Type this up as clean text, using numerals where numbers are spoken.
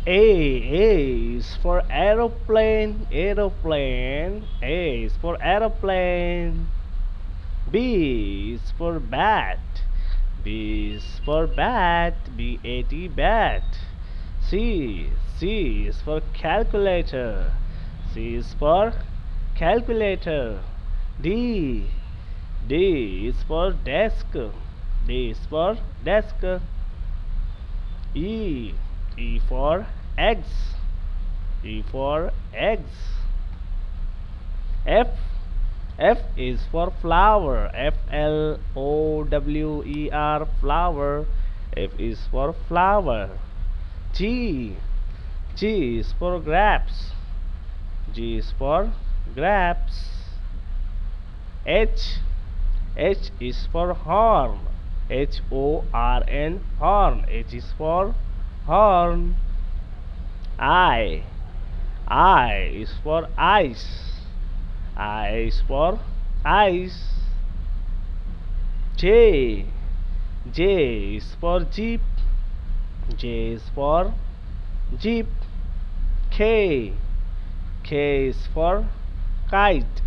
A is for aeroplane, aeroplane. A is for aeroplane. B is for bat. B is for bat. B-A-T, bat. C is for calculator. C is for calculator. D is for desk. D is for desk. E for eggs. E for eggs. F is for flower. Flower, flower. F is for flower. G is for grapes. G is for grapes. H is for horn. Horn, horn. H is for horn. I is for ice. I is for ice. J is for jeep. J is for jeep. K is for kite.